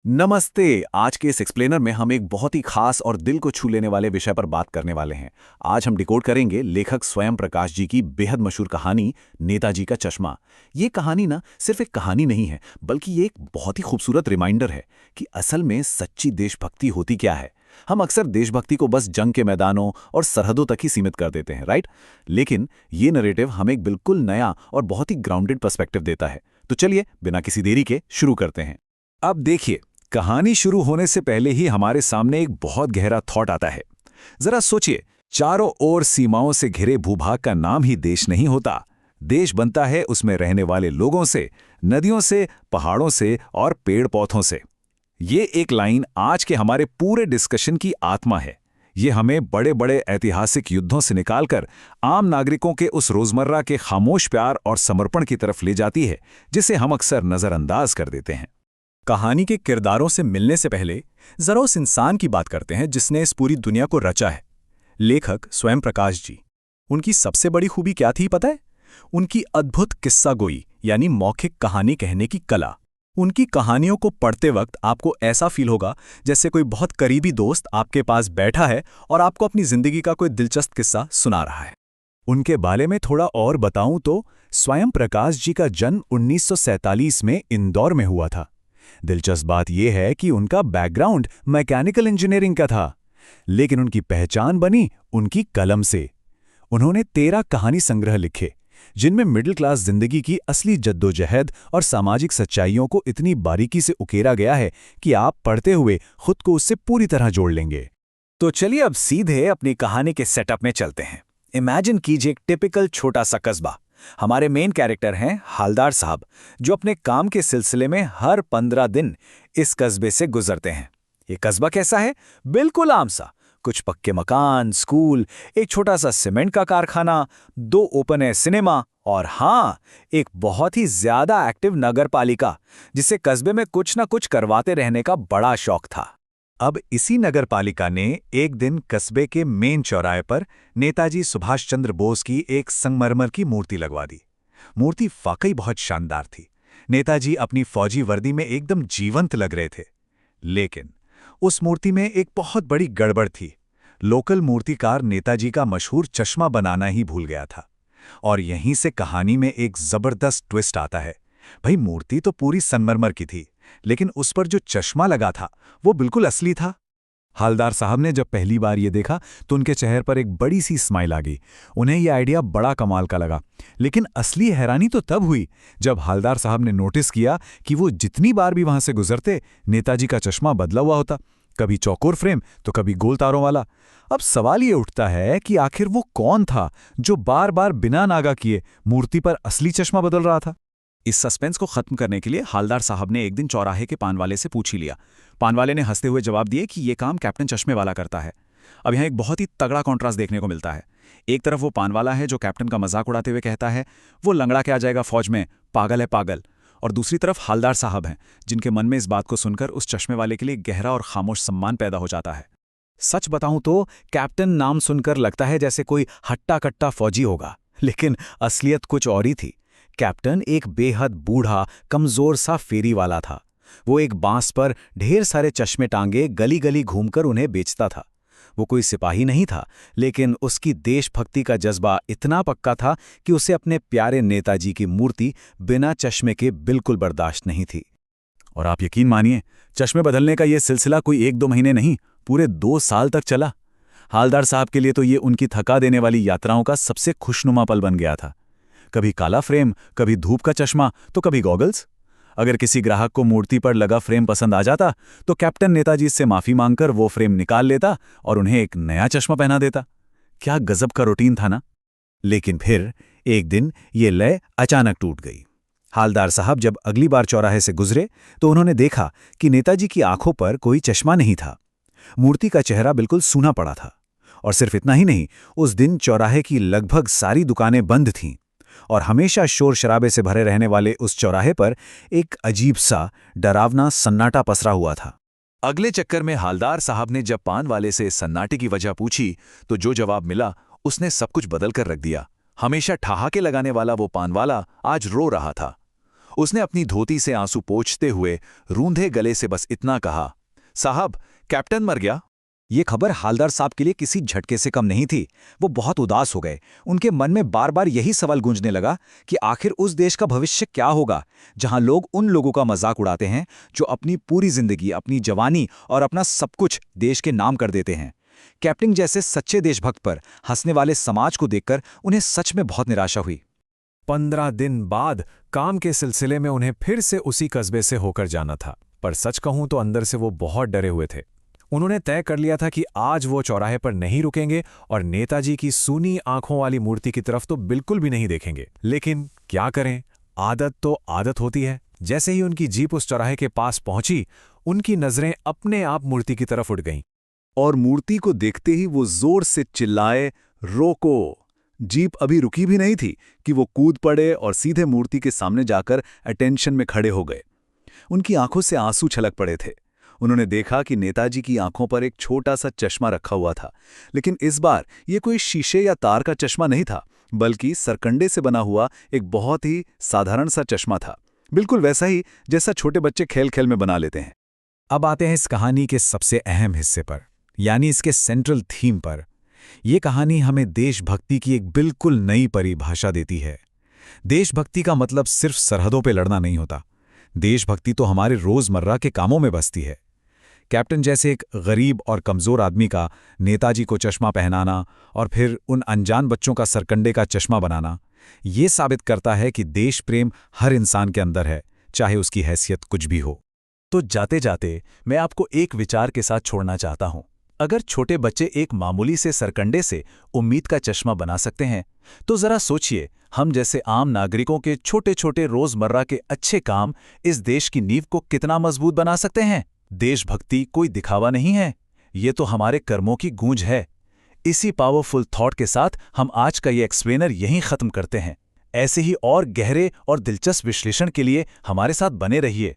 नमस्ते। आज के इस एक्सप्लेनर में हम एक बहुत ही खास और दिल को छू लेने वाले विषय पर बात करने वाले हैं। आज हम डिकोड करेंगे लेखक स्वयं प्रकाश जी की बेहद मशहूर कहानी नेताजी का चश्मा। ये कहानी ना सिर्फ एक कहानी नहीं है, बल्कि ये एक बहुत ही खूबसूरत रिमाइंडर है कि असल में सच्ची देशभक्ति होती क्या है। हम अक्सर देशभक्ति को बस जंग के मैदानों और सरहदों तक ही सीमित कर देते हैं, राइट? लेकिन ये नरेटिव हमें एक बिल्कुल नया और बहुत ही ग्राउंडेड पर्सपेक्टिव देता है। तो चलिए बिना किसी देरी के शुरू करते हैं। अब देखिए, कहानी शुरू होने से पहले ही हमारे सामने एक बहुत गहरा थॉट आता है। जरा सोचिए, चारों ओर सीमाओं से घिरे भूभाग का नाम ही देश नहीं होता। देश बनता है उसमें रहने वाले लोगों से, नदियों से, पहाड़ों से और पेड़ पौधों से। ये एक लाइन आज के हमारे पूरे डिस्कशन की आत्मा है। ये हमें बड़े बड़े ऐतिहासिक युद्धों से निकालकर आम नागरिकों के उस रोजमर्रा के खामोश प्यार और समर्पण की तरफ ले जाती है, जिसे हम अक्सर नजरअंदाज कर देते हैं। कहानी के किरदारों से मिलने से पहले जरा उस इंसान की बात करते हैं जिसने इस पूरी दुनिया को रचा है। लेखक स्वयं प्रकाश जी। उनकी सबसे बड़ी खूबी क्या थी पता है? उनकी अद्भुत किस्सा गोई यानी मौखिक कहानी कहने की कला। उनकी कहानियों को पढ़ते वक्त आपको ऐसा फील होगा जैसे कोई बहुत करीबी दोस्त आपके पास बैठा है और आपको अपनी जिंदगी का कोई दिलचस्प किस्सा सुना रहा है। उनके बारे में थोड़ा और बताऊं तो स्वयं प्रकाश जी का जन्म 1947 में इंदौर में हुआ था। दिलचस्प बात यह है कि उनका बैकग्राउंड मैकेनिकल इंजीनियरिंग का था, लेकिन उनकी पहचान बनी उनकी कलम से। उन्होंने 13 कहानी संग्रह लिखे, जिनमें मिडिल क्लास जिंदगी की असली जद्दोजहद और सामाजिक सच्चाइयों को इतनी बारीकी से उकेरा गया है कि आप पढ़ते हुए खुद को उससे पूरी तरह जोड़ लेंगे। तो चलिए अब सीधे अपनी कहानी के सेटअप में चलते हैं। इमेजिन कीजिए एक टिपिकल छोटा सा कस्बा। हमारे मेन कैरेक्टर हैं हालदार साहब, जो अपने काम के सिलसिले में हर 15 दिन इस कस्बे से गुजरते हैं। ये कस्बा कैसा है? बिल्कुल आम सा। कुछ पक्के मकान, स्कूल, एक छोटा सा सीमेंट का कारखाना, 2 ओपन एयर सिनेमा और हाँ, एक बहुत ही ज्यादा एक्टिव नगर पालिका, जिसे कस्बे में कुछ ना कुछ करवाते रहने का बड़ा शौक था। अब इसी नगर पालिका ने एक दिन कस्बे के मेन चौराहे पर नेताजी सुभाष चंद्र बोस की एक संगमरमर की मूर्ति लगवा दी। मूर्ति वाकई बहुत शानदार थी। नेताजी अपनी फौजी वर्दी में एकदम जीवंत लग रहे थे। लेकिन उस मूर्ति में एक बहुत बड़ी गड़बड़ थी। लोकल मूर्तिकार नेताजी का मशहूर चश्मा बनाना ही भूल गया था। और यहीं से कहानी में एक जबरदस्त ट्विस्ट आता है। भाई, मूर्ति तो पूरी संगमरमर की थी, लेकिन उस पर जो चश्मा लगा था वो बिल्कुल असली था। हालदार साहब ने जब पहली बार ये देखा तो उनके चेहरे पर एक बड़ी सी स्माइल आ गई। उन्हें यह आइडिया बड़ा कमाल का लगा। लेकिन असली हैरानी तो तब हुई जब हालदार साहब ने नोटिस किया कि वो जितनी बार भी वहां से गुजरते, नेताजी का चश्मा बदला हुआ होता। कभी चौकोर फ्रेम तो कभी गोल तारों वाला। अब सवाल ये उठता है कि आखिर वो कौन था जो बार बार बिना नागा किए मूर्ति पर असली चश्मा बदल रहा था? इस सस्पेंस को खत्म करने के लिए हालदार साहब ने एक दिन चौराहे के पान वाले से पूछ ही लिया। पान वाले ने हंसते हुए जवाब दिए कि ये काम कैप्टन चश्मे वाला करता है। अब यहाँ एक बहुत ही तगड़ा कॉन्ट्रास्ट देखने को मिलता है। एक तरफ वो पान वाला है जो कैप्टन का मजाक उड़ाते हुए कहता है, वो लंगड़ा के आ जाएगा फौज में, पागल है पागल। और दूसरी तरफ हालदार साहब हैं, जिनके मन में इस बात को सुनकर उस चश्मे वाले के लिए गहरा और खामोश सम्मान पैदा हो जाता है। सच बताऊं तो कैप्टन नाम सुनकर लगता है जैसे कोई हट्टा कट्टा फौजी होगा, लेकिन असलियत कुछ और ही थी। कैप्टन एक बेहद बूढ़ा, कमजोर सा फेरी वाला था। वो एक बांस पर ढेर सारे चश्मे टांगे गली गली घूमकर उन्हें बेचता था। वो कोई सिपाही नहीं था, लेकिन उसकी देशभक्ति का जज्बा इतना पक्का था कि उसे अपने प्यारे नेताजी की मूर्ति बिना चश्मे के बिल्कुल बर्दाश्त नहीं थी। और आप यकीन मानिए, चश्मे बदलने का ये सिलसिला कोई 1-2 महीने नहीं, पूरे 2 साल तक चला। हालदार साहब के लिए तो ये उनकी थका देने वाली यात्राओं का सबसे खुशनुमा पल बन गया था। कभी काला फ्रेम, कभी धूप का चश्मा, तो कभी गॉगल्स। अगर किसी ग्राहक को मूर्ति पर लगा फ्रेम पसंद आ जाता तो कैप्टन नेताजी से माफी मांगकर वो फ्रेम निकाल लेता और उन्हें एक नया चश्मा पहना देता। क्या गजब का रूटीन था ना? लेकिन फिर एक दिन ये लय अचानक टूट गई। हालदार साहब जब अगली बार चौराहे से गुजरे तो उन्होंने देखा कि नेताजी की आंखों पर कोई चश्मा नहीं था। मूर्ति का चेहरा बिल्कुल सूना पड़ा था। और सिर्फ इतना ही नहीं, उस दिन चौराहे की लगभग सारी दुकानें बंद थीं और हमेशा शोर शराबे से भरे रहने वाले उस चौराहे पर एक अजीब सा डरावना सन्नाटा पसरा हुआ था। अगले चक्कर में हालदार साहब ने जब पान वाले से सन्नाटे की वजह पूछी तो जो जवाब मिला उसने सब कुछ बदल कर रख दिया। हमेशा ठहाके लगाने वाला वो पान वाला आज रो रहा था। उसने अपनी धोती से आंसू पोंछते हुए रूंधे गले से बस इतना कहा, साहब, कैप्टन मर गया। ये खबर हालदार साहब के लिए किसी झटके से कम नहीं थी। वो बहुत उदास हो गए। उनके मन में बार बार यही सवाल गूंजने लगा कि आखिर उस देश का भविष्य क्या होगा जहां लोग उन लोगों का मजाक उड़ाते हैं जो अपनी पूरी जिंदगी, अपनी जवानी और अपना सब कुछ देश के नाम कर देते हैं। कैप्टन जैसे सच्चे देशभक्त पर हंसने वाले समाज को देखकर उन्हें सच में बहुत निराशा हुई। 15 दिन बाद काम के सिलसिले में उन्हें फिर से उसी कस्बे से होकर जाना था, पर सच कहूं तो अंदर से वो बहुत डरे हुए थे। उन्होंने तय कर लिया था कि आज वो चौराहे पर नहीं रुकेंगे और नेताजी की सूनी आंखों वाली मूर्ति की तरफ तो बिल्कुल भी नहीं देखेंगे। लेकिन क्या करें, आदत तो आदत होती है। जैसे ही उनकी जीप उस चौराहे के पास पहुंची, उनकी नजरें अपने आप मूर्ति की तरफ उठ गईं। और मूर्ति को देखते ही वो जोर से चिल्लाए, रोको। जीप अभी रुकी भी नहीं थी कि वो कूद पड़े और सीधे मूर्ति के सामने जाकर अटेंशन में खड़े हो गए। उनकी आंखों से आंसू छलक पड़े थे। उन्होंने देखा कि नेताजी की आंखों पर एक छोटा सा चश्मा रखा हुआ था, लेकिन इस बार ये कोई शीशे या तार का चश्मा नहीं था, बल्कि सरकंडे से बना हुआ एक बहुत ही साधारण सा चश्मा था, बिल्कुल वैसा ही जैसा छोटे बच्चे खेल खेल में बना लेते हैं। अब आते हैं इस कहानी के सबसे अहम हिस्से पर, यानी इसके सेंट्रल थीम पर। ये कहानी हमें देशभक्ति की एक बिल्कुल नई परिभाषा देती है। देशभक्ति का मतलब सिर्फ सरहदों पे लड़ना नहीं होता। देशभक्ति तो हमारे रोजमर्रा के कामों में बसती है। कैप्टन जैसे एक गरीब और कमजोर आदमी का नेताजी को चश्मा पहनाना और फिर उन अनजान बच्चों का सरकंडे का चश्मा बनाना, ये साबित करता है कि देश प्रेम हर इंसान के अंदर है, चाहे उसकी हैसियत कुछ भी हो। तो जाते जाते मैं आपको एक विचार के साथ छोड़ना चाहता हूं। अगर छोटे बच्चे एक मामूली से सरकंडे से उम्मीद का चश्मा बना सकते हैं, तो जरा सोचिए, हम जैसे आम नागरिकों के छोटे छोटे रोजमर्रा के अच्छे काम इस देश की नींव को कितना मजबूत बना सकते हैं। देशभक्ति कोई दिखावा नहीं है, ये तो हमारे कर्मों की गूंज है। इसी पावरफुल थॉट के साथ हम आज का ये एक्सप्लेनर यहीं खत्म करते हैं। ऐसे ही और गहरे और दिलचस्प विश्लेषण के लिए हमारे साथ बने रहिए।